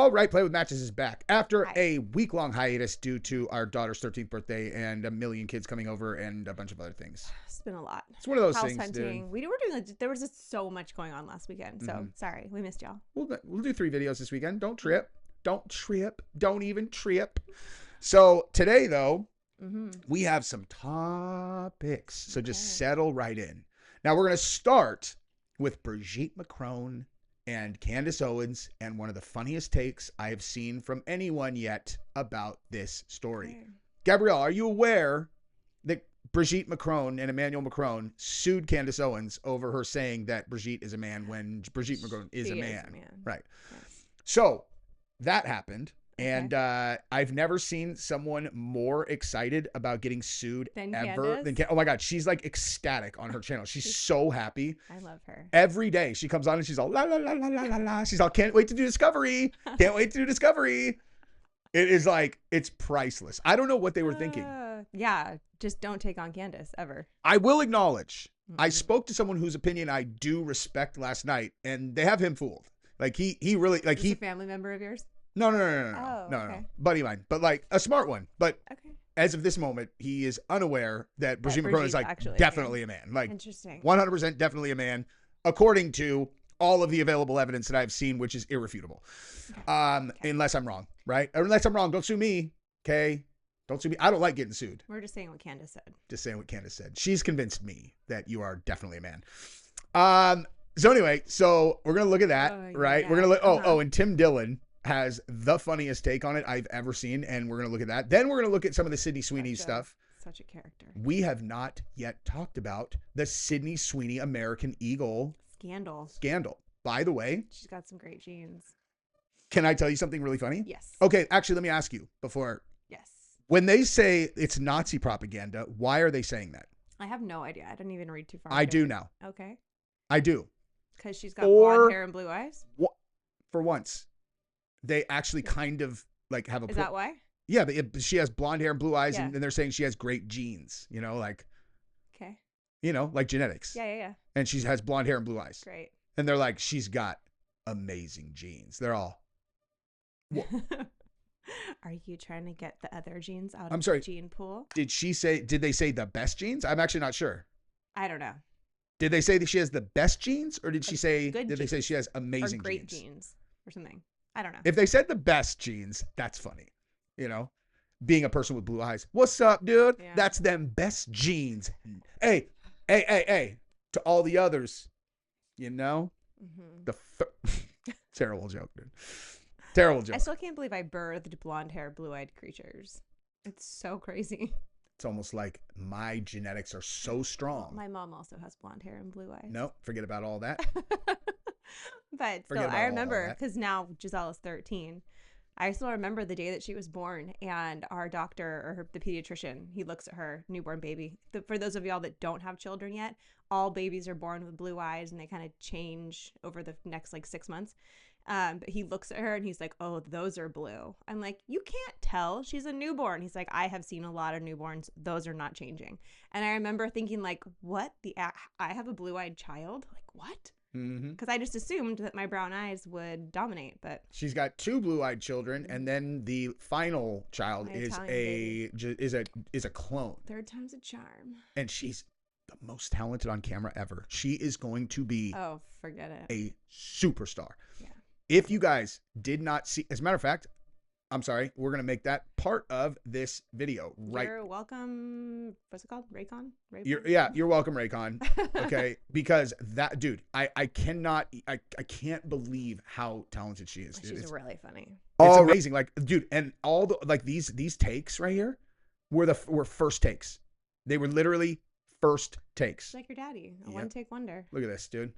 Outright Play with Matches is back after a week-long hiatus due to our daughter's 13th birthday and a million kids coming over and a bunch of other things. It's been a lot. It's one of those House things, hunting. dude. We were doing. There was just so much going on last weekend. So sorry, we missed y'all. We'll do 3 videos this weekend. Don't trip. Don't trip. Don't even trip. So today, though, we have some topics. So just settle right in. Now we're going to start with Brigitte Macron and Candace Owens, and one of the funniest takes I have seen from anyone yet about this story. Okay. Gabrielle, are you aware that Brigitte Macron and Emmanuel Macron sued Candace Owens over her saying that Brigitte is a man when Brigitte Macron is a man? Right. Yes. So that happened. And I've never seen someone more excited about getting sued ever than oh my God, she's like ecstatic on her channel. She's so happy. I love her. Every day she comes on and she's all la la la la la la la. She's all, can't wait to do Discovery. Can't wait to do Discovery. It is like, it's priceless. I don't know what they were thinking. Yeah, just don't take on Candace ever. I will acknowledge, I spoke to someone whose opinion I do respect last night, and they have him fooled. Like he really like a family member of yours? No. No. Buddy of mine, but like a smart one. But as of this moment, he is unaware that Brigitte Macron is like definitely a man. Like, interesting. 100% definitely a man, according to all of the available evidence that I've seen, which is irrefutable. Unless I'm wrong, right? Or unless I'm wrong, don't sue me. Okay. Don't sue me. I don't like getting sued. We're just saying what Candace said. Just saying what Candace said. She's convinced me that you are definitely a man. So anyway, so we're going to look at that, right? Yeah. We're going to look, and Tim Dillon has the funniest take on it I've ever seen, and we're going to look at that. Then we're going to look at some of the Sydney Sweeney stuff. Such a character. We have not yet talked about the Sydney Sweeney American Eagle scandal. By the way, she's got some great genes. Can I tell you something really funny? Yes. Okay, actually, let me ask you before. Yes. When they say it's Nazi propaganda, why are they saying that? I have no idea. I didn't even read too far. I do now. Okay. I do. Because she's got blonde hair and blue eyes? For once. They actually kind of like have a... Is that why? Yeah, she has blonde hair and blue eyes, and they're saying she has great genes, like... Okay. Like genetics. Yeah. And she has blonde hair and blue eyes. Great. And they're like, she's got amazing genes. They're all... Are you trying to get the other genes out of the gene pool? Did they say the best genes? I'm actually not sure. I don't know. Did they say that she has the best genes, or did they say she has amazing or great genes or something? I don't know. If they said the best genes, that's funny. Being a person with blue eyes. What's up, dude? Yeah. That's them best genes. Hey, to all the others, terrible joke, dude. Terrible joke. I still can't believe I birthed blonde hair, blue-eyed creatures. It's so crazy. It's almost like my genetics are so strong. My mom also has blonde hair and blue eyes. No, forget about all that. But still, I remember, because now Giselle is 13. I still remember the day that she was born, and our doctor, or the pediatrician, he looks at her newborn baby. For those of y'all that don't have children yet, all babies are born with blue eyes, and they kind of change over the next 6 months. But he looks at her and he's like, "Oh, those are blue." I'm like, "You can't tell. She's a newborn." He's like, "I have seen a lot of newborns. Those are not changing." And I remember thinking, what? I have a blue-eyed child? What? Because I just assumed that my brown eyes would dominate, but she's got 2 blue-eyed children, and then the final child is a clone. 3rd time's a charm. And she's the most talented on camera ever. She is going to be forget it, a superstar. Yeah. If you guys did not see, as a matter of fact, I'm sorry, we're going to make that part of this video, right? You're welcome. What's it called? Raycon? You're welcome, Raycon. Okay. Because that dude, I can't believe how talented she is. Dude. She's really funny. It's amazing. Dude, and all the, these takes right here were first takes. They were literally first takes. It's like your daddy. A one-take wonder. Look at this, dude.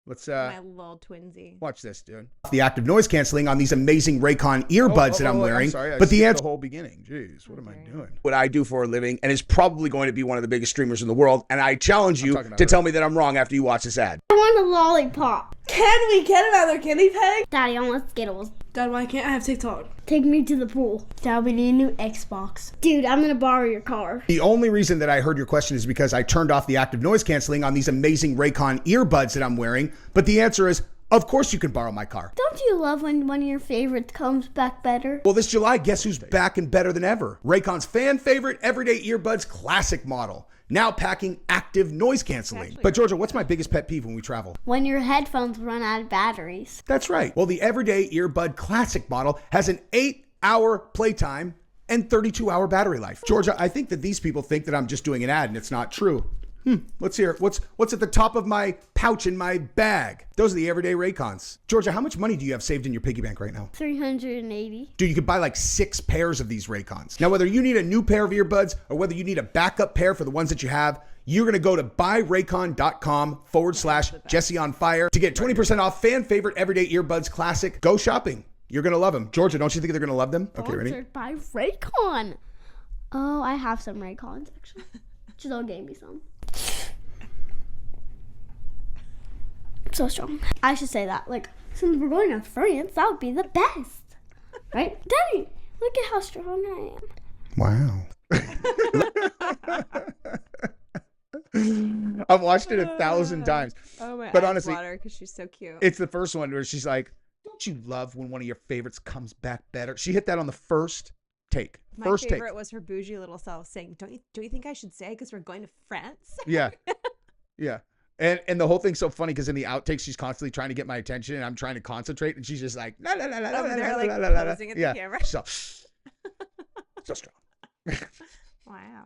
Let's my little twinsy. Watch this, dude. The active noise canceling on these amazing Raycon earbuds that I'm wearing. I'm sorry, but the answer the whole beginning. Jeez, what am I doing? What I do for a living, and is probably going to be one of the biggest streamers in the world. And I challenge you to tell me that I'm wrong after you watch this ad. I want a lollipop. Can we get another guinea pig? Daddy, I want Skittles. Dad, why can't I have TikTok? Take me to the pool. Dad, we need a new Xbox. Dude, I'm gonna borrow your car. The only reason that I heard your question is because I turned off the active noise canceling on these amazing Raycon earbuds that I'm wearing. But the answer is Of course you can borrow my car. Don't you love when one of your favorites comes back better? Well, this July, guess who's back and better than ever? Raycon's fan favorite everyday earbuds classic model. Now packing active noise canceling. But Georgia, what's my biggest pet peeve when we travel? When your headphones run out of batteries. That's right. Well, the everyday earbud classic model has an 8-hour playtime and 32-hour battery life. Georgia, I think that these people think that I'm just doing an ad and it's not true. Let's hear it. What's at the top of my pouch in my bag? Those are the everyday Raycons. Georgia, how much money do you have saved in your piggy bank right now? 380. Dude, you could buy like 6 pairs of these Raycons. Now, whether you need a new pair of earbuds or whether you need a backup pair for the ones that you have, you're going to go to buyraycon.com/JesseOnFire to get 20% off fan favorite everyday earbuds classic. Go shopping. You're going to love them. Georgia, don't you think they're going to love them? Okay, ready? Sponsored by Raycon. Oh, I have some Raycons actually. Giselle gave me some. So strong. I should say that. Like, since we're going to France, that would be the best. Right? Daddy, look at how strong I am. Wow. I've watched it 1,000 times. Oh my! But honestly, water because she's so cute. It's the first one where she's like, "Don't you love when one of your favorites comes back better?" She hit that on the first take. My favorite was her bougie little self saying, "Don't you think I should say because we're going to France?" Yeah, yeah. And the whole thing's so funny because in the outtakes she's constantly trying to get my attention and I'm trying to concentrate and she's just like la la la la la la like la la. posing at the camera. So strong. Wow.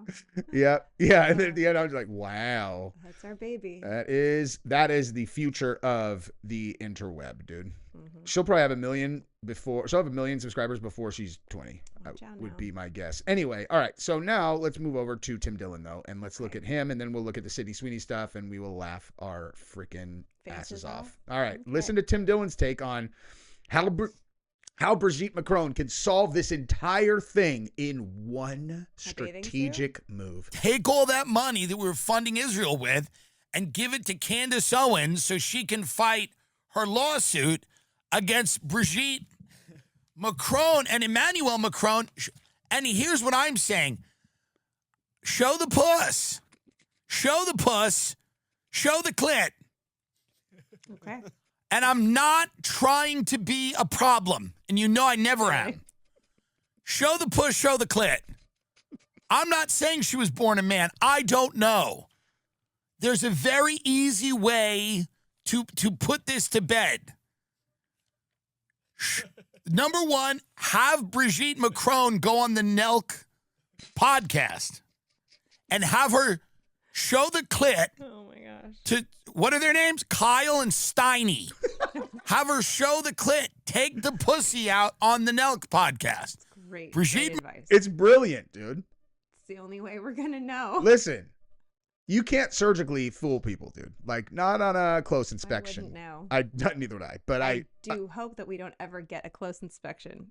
Yeah. And then at the end I was like, wow. That's our baby. That is the future of the interweb, dude. Mm-hmm. She'll probably have 1 million she'll have 1 million subscribers before she's 20. Would be my guess. Anyway, all right. So now let's move over to Tim Dillon though, and let's look at him, and then we'll look at the Sydney Sweeney stuff, and we will laugh our freaking asses off. All right. Okay. Listen to Tim Dillon's take on how Brigitte Macron can solve this entire thing in one strategic move. Take all that money that we were funding Israel with and give it to Candace Owens so she can fight her lawsuit against Brigitte Macron and Emmanuel Macron. And here's what I'm saying. Show the puss. Show the puss. Show the clit. Okay. And I'm not trying to be a problem. And you know I never am. Show the puss, show the clit. I'm not saying she was born a man. I don't know. There's a very easy way to put this to bed. Number one, have Brigitte Macron go on the Nelk podcast and have her show the clit. Oh my gosh. To what are their names? Kyle and Steiny. Have her show the clit. Take the pussy out on the Nelk podcast. Great. Brigitte, great advice. It's brilliant, dude. It's the only way we're gonna know. Listen, you can't surgically fool people, dude. Like, not on a close inspection. I wouldn't know. Neither would I. But I do hope that we don't ever get a close inspection.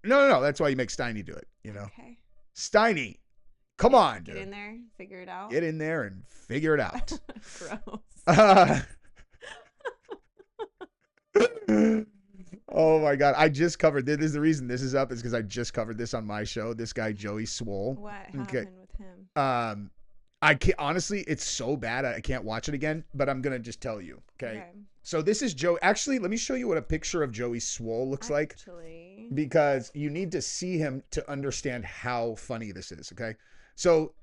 No. That's why you make Steiny do it. You know. Okay. Steiny, come on, dude. Get in there, figure it out. Get in there and figure it out. Gross. Oh my God! I just covered this. Is the reason this is up is because I just covered this on my show. This guy Joey Swoll. What happened with him? I can't, honestly, it's so bad I can't watch it again, but I'm gonna just tell you, okay? So this is Joe. Actually, let me show you what a picture of Joey Swoll looks like, because you need to see him to understand how funny this is, okay? So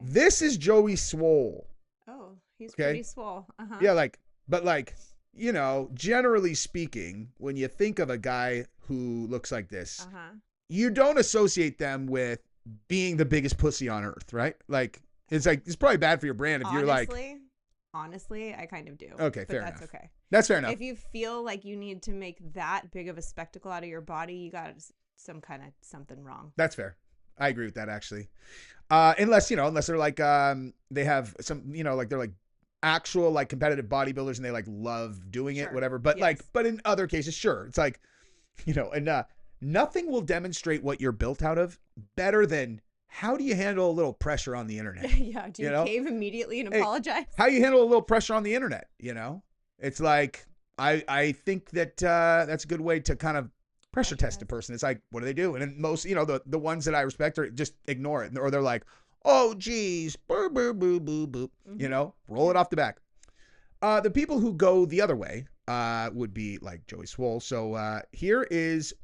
this is Joey Swoll. Oh, he's pretty swole. Yeah, but you know, generally speaking, when you think of a guy who looks like this, you don't associate them with being the biggest pussy on earth, right? Like, it's probably bad for your brand if you're like. Honestly, I kind of do. Okay, fair enough. That's okay. That's fair enough. If you feel like you need to make that big of a spectacle out of your body, you got some kind of something wrong. That's fair. I agree with that, actually. Unless they're like, they have some, like they're like actual like competitive bodybuilders and they like love doing it, whatever. But but in other cases, sure. It's like, and nothing will demonstrate what you're built out of better than how do you handle a little pressure on the internet? Yeah. Do you cave immediately and apologize? How you handle a little pressure on the internet? It's like, I think that that's a good way to kind of pressure test a person. It's like, what do they do? And then most, the ones that I respect are just ignore it. Or they're like, oh, geez, boo, boo, boo, boo, boo, roll it off the back. The people who go the other way, would be like Joey Swoll. So here is,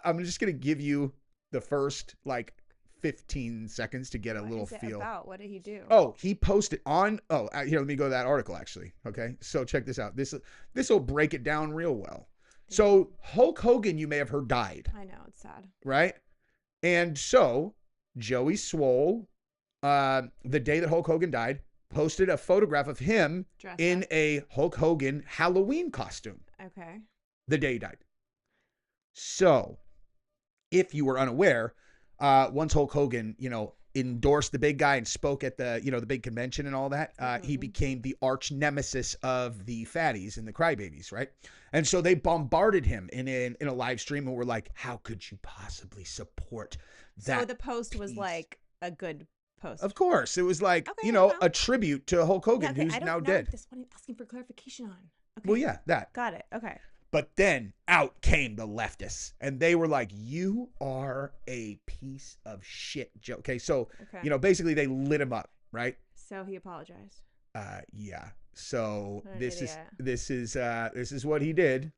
I'm just going to give you the first like 15 seconds to get a little feel. About? What did he do? Oh, he posted on, here, let me go to that article actually. Okay. So check this out. This will break it down real well. So Hulk Hogan, you may have heard, died. I know, it's sad. Right? And so Joey Swoll, the day that Hulk Hogan died, posted a photograph of him in a Hulk Hogan Halloween costume. Okay. The day he died. So, if you were unaware, once Hulk Hogan, endorsed the big guy and spoke at the, the big convention and all that, he became the arch nemesis of the fatties and the crybabies, right? And so they bombarded him in a live stream and were like, how could you possibly support that? So the post was like a good post. Of course. It was like, a tribute to Hulk Hogan, who's now dead. This one I'm asking for clarification on. Okay. Well, yeah, that. Got it. Okay. But then out came the leftists, and they were like, you are a piece of shit, Joe. Okay, so, basically they lit him up, right? So he apologized. Yeah. So this is what he did.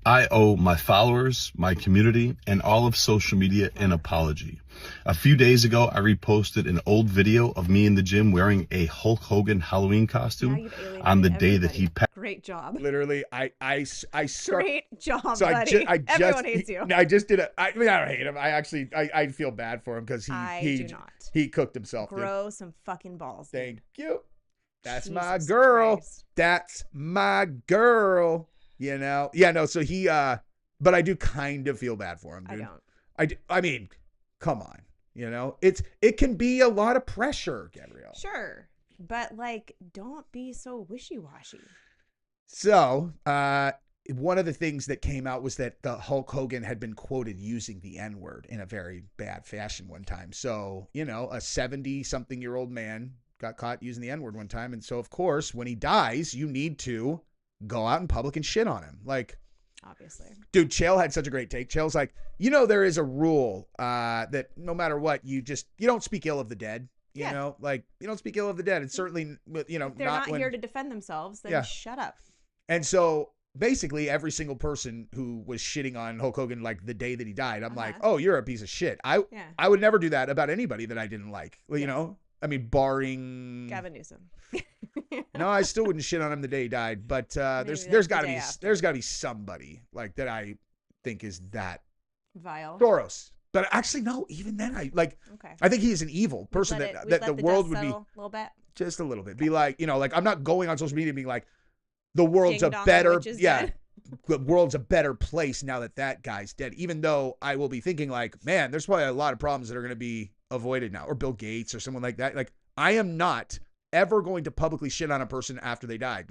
I owe my followers, my community, and all of social media an apology. A few days ago, I reposted an old video of me in the gym wearing a Hulk Hogan Halloween costume on the day that he passed. Great job. Literally, I start. Great job, so buddy. Everyone hates you. I just did it. I mean, I don't hate him. I feel bad for him because he cooked himself. Grow some fucking balls. Thank you. That's my girl. Christ. That's my girl. Yeah, no, so he, but I do kind of feel bad for him, dude. I mean, come on, it can be a lot of pressure, Gabrielle. Sure, but don't be so wishy-washy. So, one of the things that came out was that the Hulk Hogan had been quoted using the N-word in a very bad fashion one time. So, a 70-something-year-old man got caught using the N-word one time. And so, of course, when he dies, you need to go out in public and shit on him. Obviously. Dude, Chael had such a great take. Chael's like, there is a rule that no matter what, you don't speak ill of the dead. You don't speak ill of the dead. It's certainly, if they're not here to defend themselves, then shut up. And so basically every single person who was shitting on Hulk Hogan the day that he died, I'm like, oh, you're a piece of shit. I would never do that about anybody that I didn't like. Well, I mean, barring Gavin Newsom. No, I still wouldn't shit on him the day he died, but there's got to be somebody that I think is that vile. Soros. But actually, no. Even then, I think he is an evil person that the world would be a little bit, just a little bit. Be I'm not going on social media being like, the world's a better, the world's a better place now that guy's dead. Even though I will be thinking man, there's probably a lot of problems that are going to be avoided now, or Bill Gates or someone like that. I am not ever going to publicly shit on a person after they died.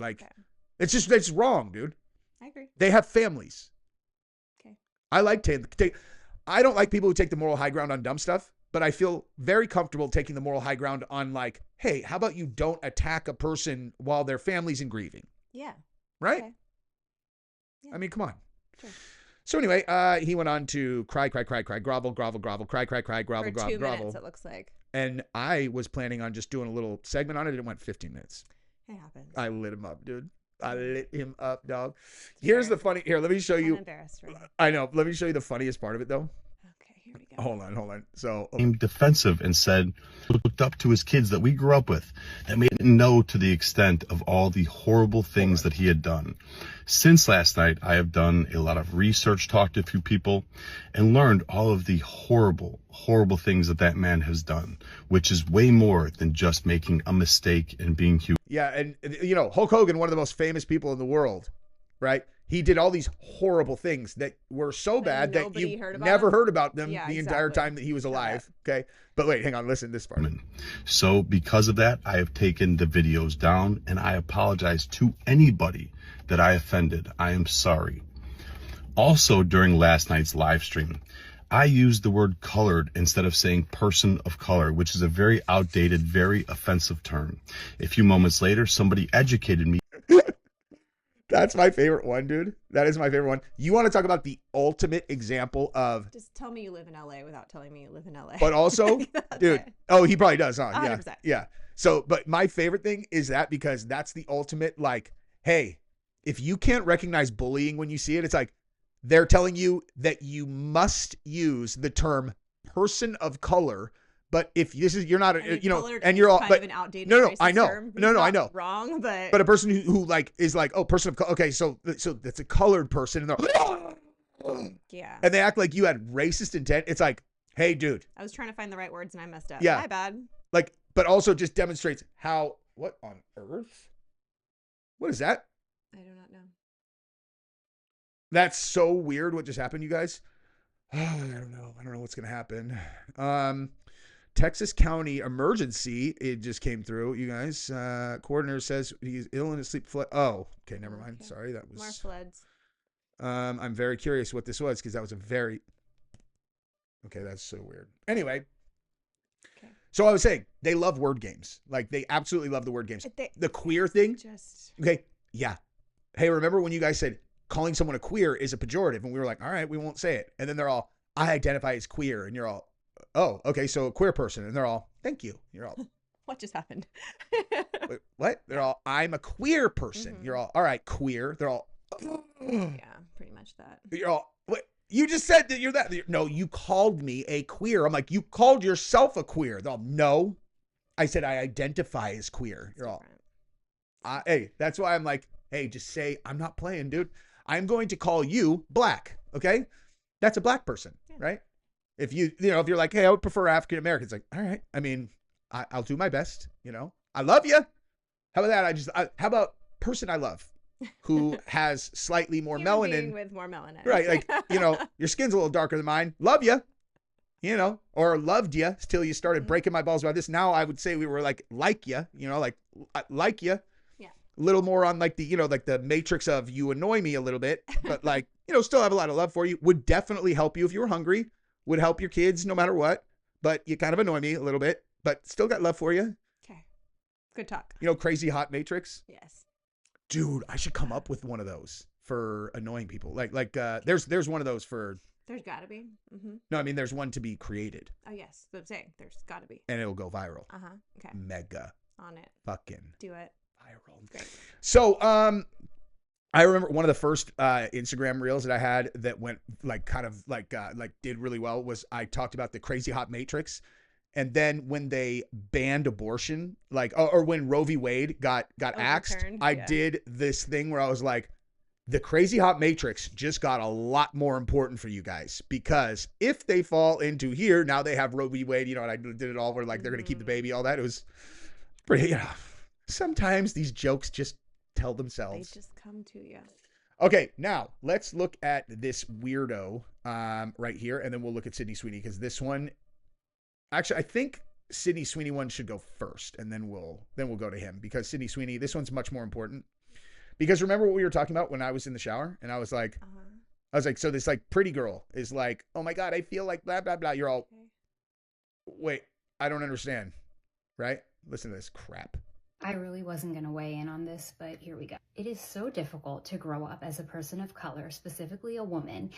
It's wrong, dude. I agree. They have families. Okay. I don't like people who take the moral high ground on dumb stuff, but I feel very comfortable taking the moral high ground on hey, how about you don't attack a person while their family's in grieving? Yeah. Right? Okay. Yeah. I mean, come on. Sure. So anyway, he went on to cry, grovel, grovel, cry, grovel, For grovel, 2 grovel. minutes, it looks like. And I was planning on just doing a little segment on it. It went 15 minutes. It happens. I lit him up, dude. I lit him up, dog. Here's the funny. Here, let me show you. I'm embarrassed right now. I know. Let me show you the funniest part of it, though. Okay, here we go. Hold on. So became defensive and said, looked up to his kids that we grew up with, that made him know to the extent of all the horrible things that he had done. Since last night, I have done a lot of research, talked to a few people, and learned all of the horrible, horrible things that man has done, which is way more than just making a mistake and being human. Yeah, and Hulk Hogan, one of the most famous people in the world, right? He did all these horrible things that were so bad that you never heard about them the entire time that he was alive. Okay. But wait, hang on. Listen to this part. So because of that, I have taken the videos down, and I apologize to anybody that I offended. I am sorry. Also, during last night's live stream, I used the word colored instead of saying person of color, which is a very outdated, very offensive term. A few moments later, somebody educated me. That's my favorite one, dude. That is my favorite one. You want to talk about the ultimate example of... Just tell me you live in LA without telling me you live in LA. But also, dude, he probably does, huh? 100%. Yeah. So, but my favorite thing is that because that's the ultimate, hey, if you can't recognize bullying when you see it, it's like they're telling you that you must use the term person of color. But if this is, you're not, you know, and you're all, kind but of an outdated no, I know, term. no, I know, wrong, but a person who like is like, oh, person of color. Okay, so that's a colored person, and they're yeah, and they act like you had racist intent. It's like, hey, dude, I was trying to find the right words and I messed up. Yeah, my bad. Like, but also just demonstrates how, what on earth? What is that? I do not know. That's so weird. What just happened, you guys? I don't know. I don't know what's gonna happen. Texas County emergency. It just came through, you guys. Coordinator says he's ill in his sleep. Oh, okay. Never mind. Okay. Sorry. That was more floods. I'm very curious what this was because that was a very. Okay, that's so weird. Anyway. Okay. So I was saying they love word games. Like they absolutely love the word games. The queer thing. Okay. Yeah. Hey, remember when you guys said calling someone a queer is a pejorative, and we were like, all right, we won't say it. And then they're all, I identify as queer, and you're all, oh, okay, so a queer person, and they're all, thank you. You're all, what just happened? Wait, what? They're all, I'm a queer person. Mm-hmm. You're all right, queer. They're all, yeah, pretty much that. You're all, what? You just said that you're that. No, you called me a queer. I'm like, you called yourself a queer. They're all, no. I said I identify as queer. You're all, hey, that's why I'm like, hey, just say, I'm not playing, dude. I'm going to call you black. Okay, that's a black person, right? If if you're like, hey, I would prefer African Americans, like, all right. I mean, I'll do my best. You know, I love you. How about that? How about person I love who has slightly more melanin with more melanin, right? Like, your skin's a little darker than mine. Love you, or loved you till you started breaking my balls about this. Now I would say we were like you, like you. A little more on like the, like the matrix of you annoy me a little bit, but like, still have a lot of love for you. Would definitely help you if you were hungry. Would help your kids no matter what, but you kind of annoy me a little bit, but still got love for you. Okay. Good talk. Crazy hot matrix. Yes. Dude, I should come up with one of those for annoying people. Like there's one of those for. There's gotta be. Mm-hmm. No, I mean, there's one to be created. Oh yes. That's what I'm saying. There's gotta be. And it'll go viral. Uh-huh. Okay. Mega. On it. Fucking. Do it. Viral. Great. So, I remember one of the first Instagram reels that I had that went like kind of like did really well was I talked about the crazy hot matrix, and then when they banned abortion, like or when Roe v. Wade got axed, I did this thing where I was like, the crazy hot matrix just got a lot more important for you guys because if they fall into here, now they have Roe v. Wade, and I did it all where like they're gonna keep the baby, all that. It was pretty. Sometimes these jokes just tell themselves. They just come to you. Okay, now let's look at this weirdo right here, and then we'll look at Sydney Sweeney because this one, actually, I think Sydney Sweeney one should go first, and then we'll go to him because Sydney Sweeney, this one's much more important. Because remember what we were talking about when I was in the shower, and I was like, so this like pretty girl is like, oh my god, I feel like blah blah blah. You're all, wait, I don't understand, right? Listen to this crap. I really wasn't going to weigh in on this, but here we go. It is so difficult to grow up as a person of color, specifically a woman,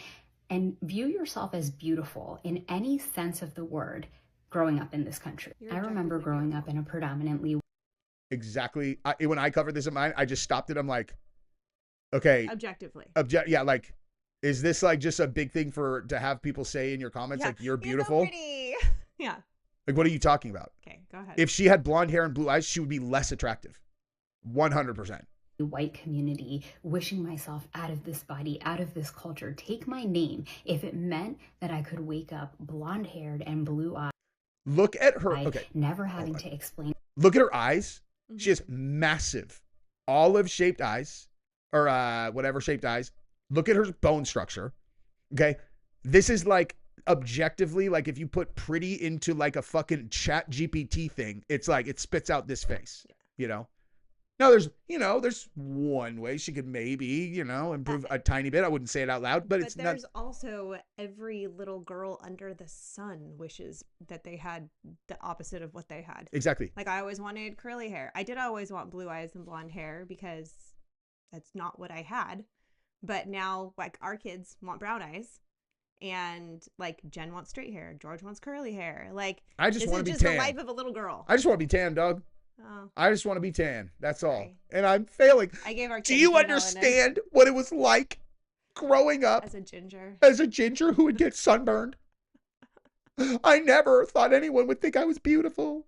and view yourself as beautiful in any sense of the word growing up in this country. I remember growing up in a predominantly... Exactly. When I covered this in mine, I just stopped it. I'm like, okay. Objectively. Yeah, like, is this like just a big thing to have people say in your comments, like, you're beautiful? You're so pretty. Yeah. Like, what are you talking about? Okay, go ahead. If she had blonde hair and blue eyes, she would be less attractive. 100%. White community, wishing myself out of this body, out of this culture, take my name. If it meant that I could wake up blonde haired and blue eyed. Look at her. Okay. Never having to explain. Look at her eyes. Mm-hmm. She has massive olive shaped eyes or whatever shaped eyes. Look at her bone structure. Okay. This is like, objectively, like if you put pretty into like a fucking chat GPT thing, it's like it spits out this face. Now there's one way she could maybe improve a tiny bit. I wouldn't say it out loud, but it's there's also every little girl under the sun wishes that they had the opposite of what they had. Exactly. Like I always wanted curly hair. I did always want blue eyes and blonde hair because that's not what I had, but now like our kids want brown eyes. And like Jen wants straight hair, George wants curly hair. Like I just want to be tan. This is tan. the life of a little girl. I just want to be tan, dog. Oh. I just want to be tan. That's all. And I'm failing. I gave our Do you understand what it was like growing up as a ginger? As a ginger who would get sunburned. I never thought anyone would think I was beautiful.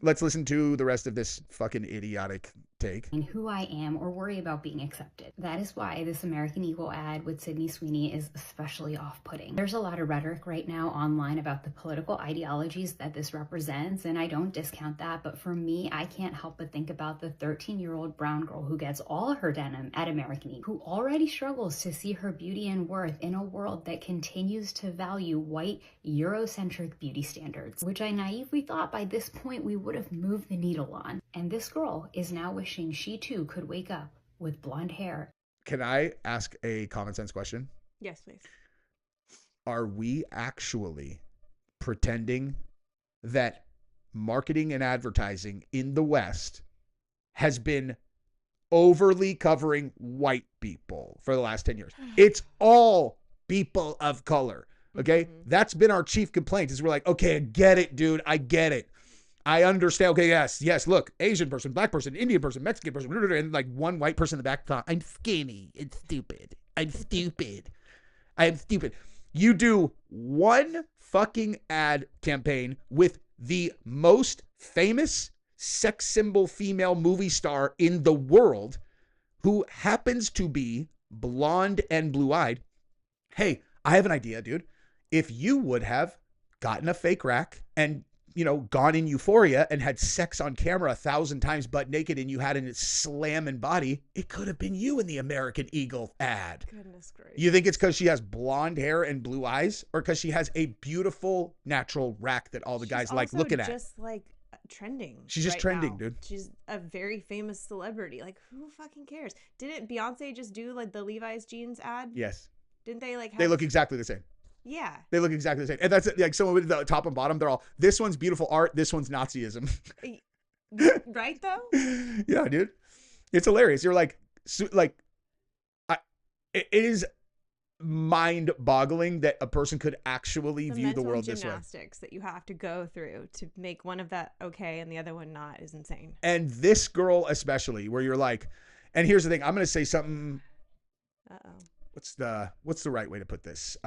Let's listen to the rest of this fucking idiotic take. And who I am or worry about being accepted. That is why this American Eagle ad with Sydney Sweeney is especially off-putting. There's a lot of rhetoric right now online about the political ideologies that this represents, and I don't discount that, but for me, I can't help but think about the 13-year-old brown girl who gets all her denim at American Eagle, who already struggles to see her beauty and worth in a world that continues to value white, Eurocentric beauty standards, which I naively thought by this point we would have moved the needle on. And this girl is now wishing she too could wake up with blonde hair. Can I ask a common sense question? Yes, please. Are we actually pretending that marketing and advertising in the West has been overly covering white people for the last 10 years? It's all people of color. Okay. That's been our chief complaint is we're like, okay, I get it, dude. I get it. I understand. Okay, yes. Look, Asian person, black person, Indian person, Mexican person, and like one white person in the back thought, I'm skinny. It's stupid. I'm stupid. I am stupid. You do one fucking ad campaign with the most famous sex symbol female movie star in the world who happens to be blonde and blue-eyed. Hey, I have an idea, dude. If you would have gotten a fake rack and gone in Euphoria and had sex on camera 1,000 times butt naked and you had in its slamming body, it could have been you in the American Eagle ad. Goodness gracious. You think it's because she has blonde hair and blue eyes or because she has a beautiful natural rack that all the guys like looking at? She's just like trending. She's just trending, now. Dude. She's a very famous celebrity. Like, who fucking cares? Didn't Beyonce just do like the Levi's jeans ad? Yes. Didn't they like have... They look exactly the same. Yeah. They look exactly the same. And that's like someone with the top and bottom. They're all, this one's beautiful art. This one's Nazism. Right though? Yeah, dude. It's hilarious. You're like, it is mind boggling that a person could actually view the world this way. Gymnastics that you have to go through to make one of that okay and the other one not is insane. And this girl especially, where you're like, and here's the thing, I'm going to say something. What's the right way to put this?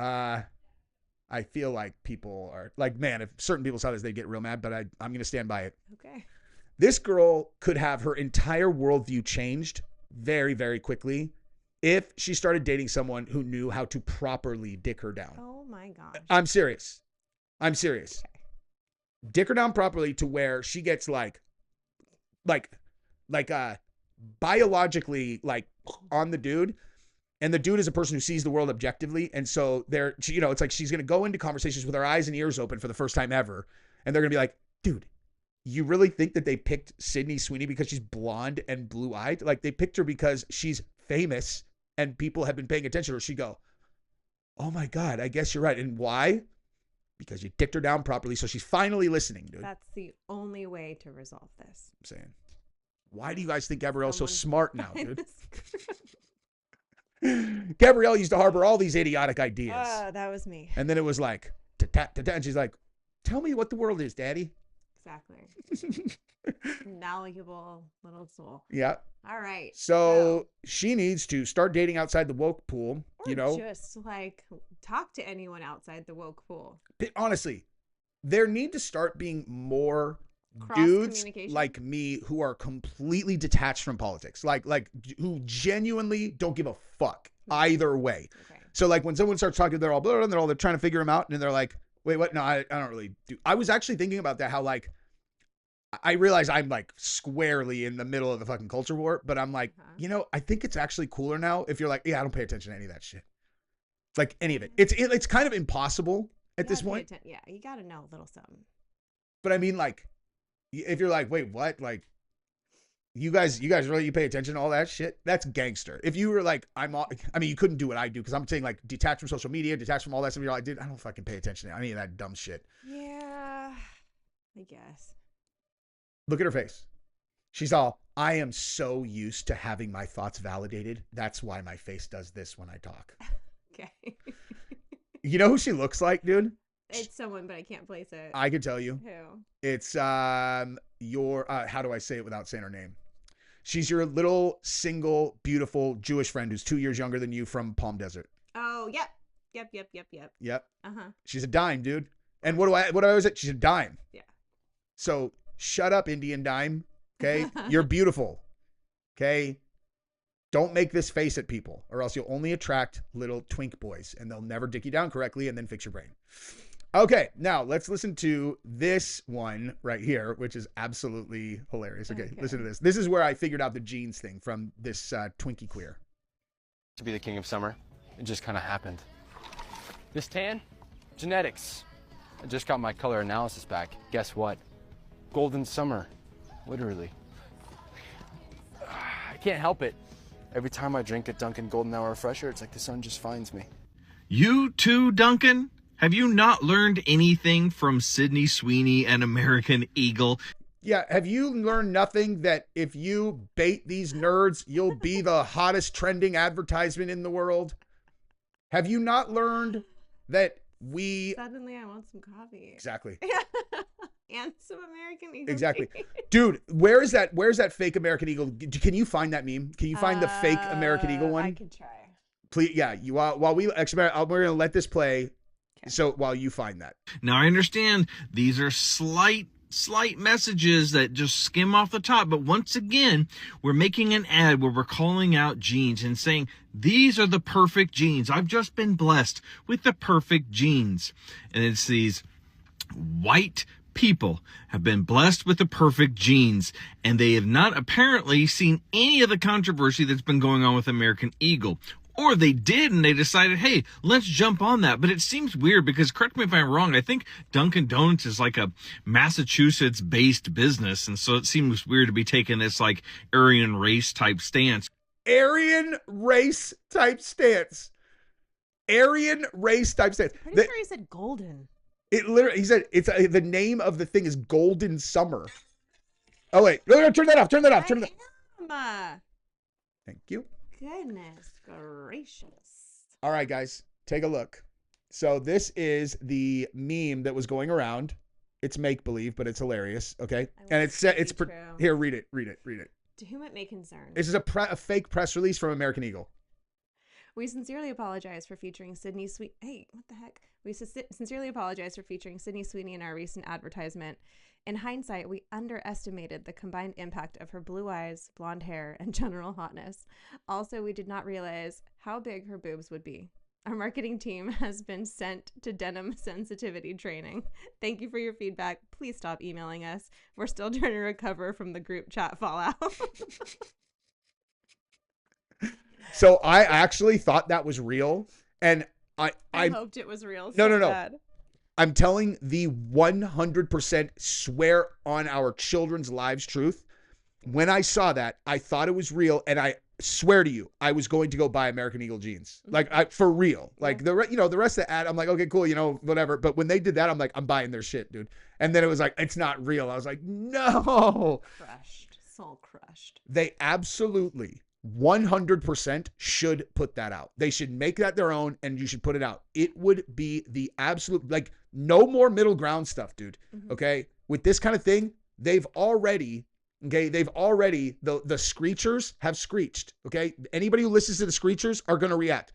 I feel like people are like, man, if certain people saw this, they'd get real mad, but I'm going to stand by it. Okay. This girl could have her entire worldview changed very, very quickly if she started dating someone who knew how to properly dick her down. Oh my gosh. I'm serious. Okay. Dick her down properly to where she gets biologically like on the dude. And the dude is a person who sees the world objectively. And so it's like she's going to go into conversations with her eyes and ears open for the first time ever. And they're going to be like, dude, you really think that they picked Sydney Sweeney because she's blonde and blue-eyed? Like they picked her because she's famous and people have been paying attention to her. She'd go, oh my God, I guess you're right. And why? Because you dicked her down properly. So she's finally listening, dude. That's the only way to resolve this. I'm saying, why do you guys think Gabrielle's so smart now, dude? Gabrielle used to harbor all these idiotic ideas. That was me. And then it was like, and she's like, tell me what the world is, Daddy. Exactly. Knowledgeable little soul. Yeah. All right. So she needs to start dating outside the woke pool, or just like talk to anyone outside the woke pool. Honestly, there need to start being more dudes like me who are completely detached from politics, like who genuinely don't give a fuck either way. Okay. So like when someone starts talking, they're all blah, and they're trying to figure them out, and they're like, wait, what? No, I don't really do. I was actually thinking about that, how like I realize I'm like squarely in the middle of the fucking culture war, but I'm like, I think it's actually cooler now if you're like, yeah, I don't pay attention to any of that shit, like any of it. It's kind of impossible at this point. Yeah, you got to know a little something. But I mean, like, if you're like, wait, what? Like, you guys really, you pay attention to all that shit? That's gangster. If you were like, you couldn't do what I do because I'm saying like detach from social media, detach from all that stuff. You're like, dude, I don't fucking pay attention to any of that dumb shit. Yeah, I guess. Look at her face. She's all, I am so used to having my thoughts validated. That's why my face does this when I talk. Okay. You know who she looks like, dude? It's someone, but I can't place it. I can tell you. Who? It's, your, how do I say it without saying her name? She's your little, single, beautiful Jewish friend who's 2 years younger than you from Palm Desert. Oh, yep. Yep. Uh-huh. She's a dime, dude. And what do I always say? She's a dime. Yeah. So shut up, Indian dime. Okay. You're beautiful. Okay. Don't make this face at people, or else you'll only attract little twink boys and they'll never dick you down correctly and then fix your brain. Okay. Now let's listen to this one right here, which is absolutely hilarious. Okay. Listen to this. This is where I figured out the genes thing from this Twinkie queer. To be the king of summer, it just kind of happened. This tan, genetics. I just got my color analysis back. Guess what? Golden summer, literally. I can't help it. Every time I drink a Dunkin' Golden Hour Refresher, it's like the sun just finds me. You too, Duncan? Have you not learned anything from Sydney Sweeney and American Eagle? Yeah, have you learned nothing that if you bait these nerds, you'll be the hottest trending advertisement in the world? Have you not learned that we... Suddenly I want some coffee. Exactly. And some American Eagle. Exactly. Dude, where's that fake American Eagle? Can you find that meme? Can you find the fake American Eagle one? I can try. Please, yeah. While we experiment, we're going to let this play. Okay. So while you find that. Now I understand these are slight messages that just skim off the top. But once again, we're making an ad where we're calling out genes and saying, these are the perfect genes. I've just been blessed with the perfect genes. And it's these white people have been blessed with the perfect genes, and they have not apparently seen any of the controversy that's been going on with American Eagle. Or they did, and they decided, hey, let's jump on that. But it seems weird because, correct me if I'm wrong, I think Dunkin' Donuts is like a Massachusetts-based business, and so it seems weird to be taking this like Aryan race type stance. Aryan race type stance. Aryan race type stance. Pretty sure he said golden. It literally, he said, it's the name of the thing is Golden Summer. Oh, wait. No, turn that off. Turn that off. Turn that off. Thank you. Goodness gracious. All right, guys, take a look. So this is the meme that was going around. It's make-believe, but it's hilarious. Okay. And it's here, read it. To whom it may concern. This is a fake press release from American Eagle. We sincerely apologize for featuring Sydney Sweeney. Hey, what the heck? We sincerely apologize for featuring Sydney Sweeney in our recent advertisement. In hindsight, we underestimated the combined impact of her blue eyes, blonde hair, and general hotness. Also, we did not realize how big her boobs would be. Our marketing team has been sent to denim sensitivity training. Thank you for your feedback. Please stop emailing us. We're still trying to recover from the group chat fallout. So I actually thought that was real, and I hoped it was real. No. Bad. I'm telling the 100% swear on our children's lives truth. When I saw that, I thought it was real, and I swear to you, I was going to go buy American Eagle jeans, like for real. Like the rest of the ad, I'm like, okay, cool, whatever. But when they did that, I'm like, I'm buying their shit, dude. And then it was like, it's not real. I was like, no. Crushed, soul crushed. They absolutely 100% should put that out. They should make that their own, and you should put it out. It would be the absolute, like, no more middle ground stuff, dude. Okay. With this kind of thing, the screechers have screeched. Okay. Anybody who listens to the screechers are going to react.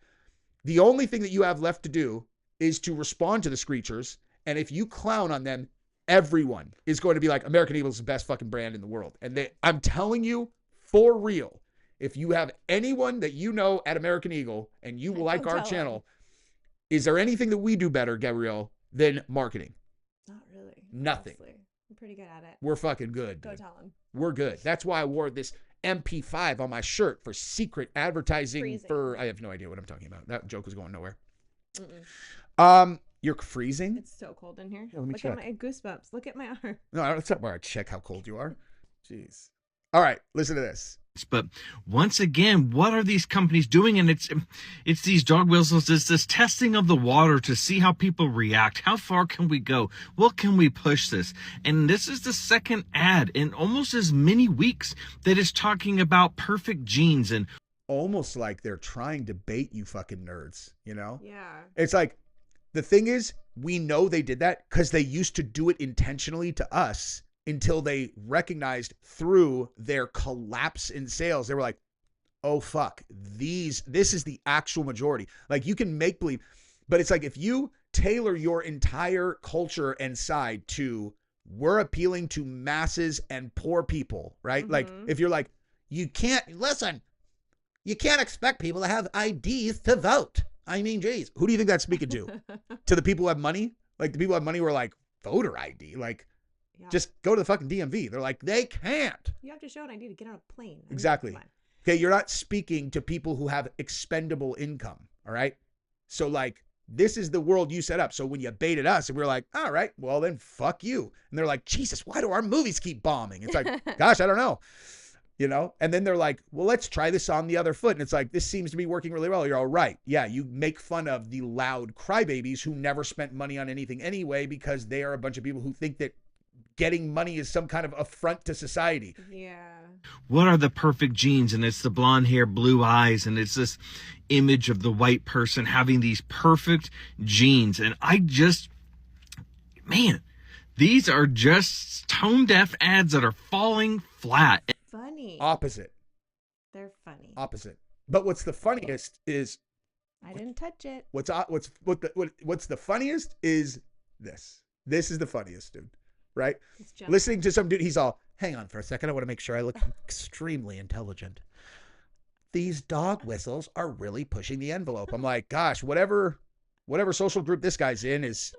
The only thing that you have left to do is to respond to the screechers. And if you clown on them, everyone is going to be like, American Eagle is the best fucking brand in the world. And I'm telling you, for real, if you have anyone that you know at American Eagle and you like our channel, is there anything that we do better, Gabrielle, than marketing? Not really. Nothing. Honestly. I'm pretty good at it. We're fucking good. Go tell them. We're good. That's why I wore this MP5 on my shirt for secret advertising. Freezing. I have no idea what I'm talking about. That joke was going nowhere. You're freezing? It's so cold in here. Yeah, let me Look check. at my goosebumps. Look at my arm. No, that's not where I check how cold you are. Jeez. All right, listen to this. But once again, what are these companies doing? And it's these dog whistles. It's this testing of the water to see how people react. How far can we go? What can we push this? And this is the second ad in almost as many weeks that is talking about perfect genes. And almost like they're trying to bait you fucking nerds, you know? Yeah. It's like, the thing is, we know they did that because they used to do it intentionally to us until they recognized through their collapse in sales. They were like, oh, fuck, this is the actual majority. Like, you can make believe, but it's like, if you tailor your entire culture and side to, we're appealing to masses and poor people, right? Mm-hmm. Like, if you're like, you can't expect people to have IDs to vote. I mean, geez, who do you think that's speaking to? To the people who have money? Like, the people who have money were like, voter ID? Like, just go to the fucking DMV. They're like, they can't. You have to show an ID to get on a plane. Exactly. Okay, you're not speaking to people who have expendable income, all right? So, like, this is the world you set up. So when you baited us and we're like, all right, well, then fuck you. And they're like, Jesus, why do our movies keep bombing? It's like, gosh, I don't know. You know? And then they're like, well, let's try this on the other foot. And it's like, this seems to be working really well. You're all right. Yeah, you make fun of the loud crybabies who never spent money on anything anyway, because they are a bunch of people who think that getting money is some kind of affront to society. Yeah. What are the perfect genes? And it's the blonde hair, blue eyes, and it's this image of the white person having these perfect genes. And man, these are just tone deaf ads that are falling flat. Funny. Opposite. They're funny. Opposite. But what's the funniest is, I didn't touch it. What's the funniest is this. This is the funniest, dude. Right? Listening to some dude, he's all, hang on for a second, I want to make sure I look extremely intelligent. These dog whistles are really pushing the envelope. I'm like, gosh, whatever social group this guy's in is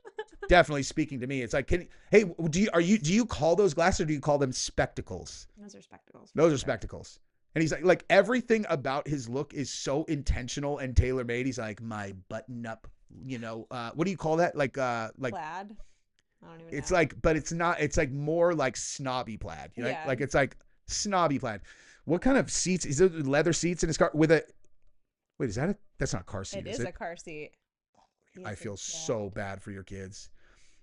definitely speaking to me. It's like, do you call those glasses, or do you call them spectacles? Those are spectacles. Those are spectacles. And he's like everything about his look is so intentional and tailor-made. He's like, my button up, what do you call that? Like plaid. I don't even it's know. like, but it's not, it's like more like snobby plaid, you know? Yeah. Like, it's like snobby plaid. What kind of seats? Is it leather seats in his car with a, wait, that's not a car seat, It is a car seat. I feel so bad for your kids.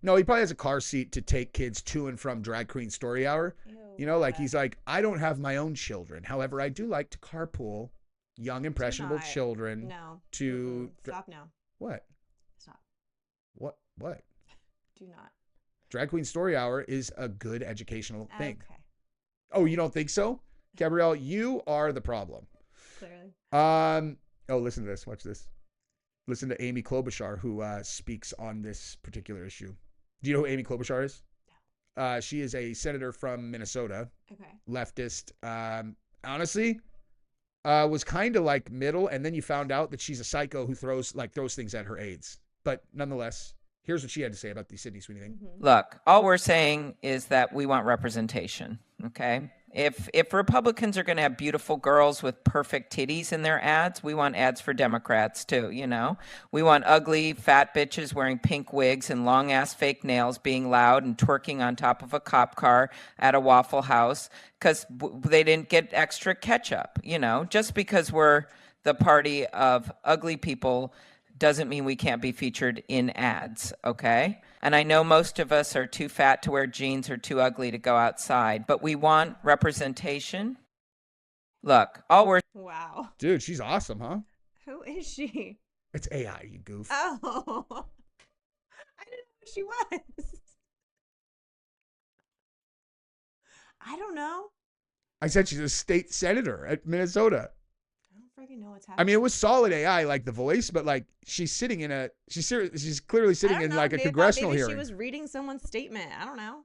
No, he probably has a car seat to take kids to and from Drag Queen Story Hour. Ew, he's like, I don't have my own children. However, I do like to carpool young impressionable children. No. To Stop now. What? Stop. What? Do not. Drag Queen Story Hour is a good educational thing. Okay. Oh, you don't think so? Gabrielle, you are the problem. Clearly. Oh, listen to this. Watch this. Listen to Amy Klobuchar, who speaks on this particular issue. Do you know who Amy Klobuchar is? No. She is a senator from Minnesota. Okay. Leftist. Honestly, was kind of like middle, and then you found out that she's a psycho who throws things at her aides. But nonetheless, here's what she had to say about the Sydney Sweeney thing. Mm-hmm. Look, all we're saying is that we want representation, okay? If Republicans are going to have beautiful girls with perfect titties in their ads, we want ads for Democrats too, We want ugly, fat bitches wearing pink wigs and long-ass fake nails being loud and twerking on top of a cop car at a Waffle House because they didn't get extra ketchup, Just because we're the party of ugly people doesn't mean we can't be featured in ads, okay? And I know most of us are too fat to wear jeans or too ugly to go outside, but we want representation. Look, Wow. Dude, she's awesome, huh? Who is she? It's AI, you goof. Oh. I didn't know who she was. I don't know. I said she's a state senator at Minnesota. I don't freaking know what's happening. I mean, it was solid AI, like the voice, but like she's clearly sitting in like a congressional maybe hearing. She was reading someone's statement. I don't know.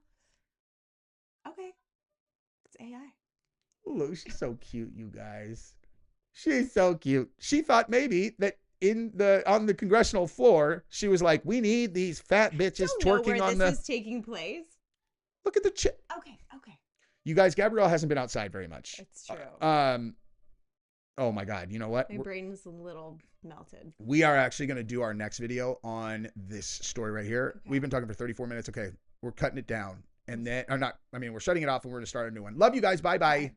Okay. It's AI. Look, she's so cute, you guys. She's so cute. She thought maybe that on the congressional floor, she was like, we need these fat bitches twerking on the. This is taking place. Look at the Okay. You guys, Gabrielle hasn't been outside very much. It's true. Oh my God, you know what? My brain's a little melted. We are actually going to do our next video on this story right here. Okay. We've been talking for 34 minutes. Okay, we're cutting it down. And then, we're shutting it off and we're going to start a new one. Love you guys. Bye-bye.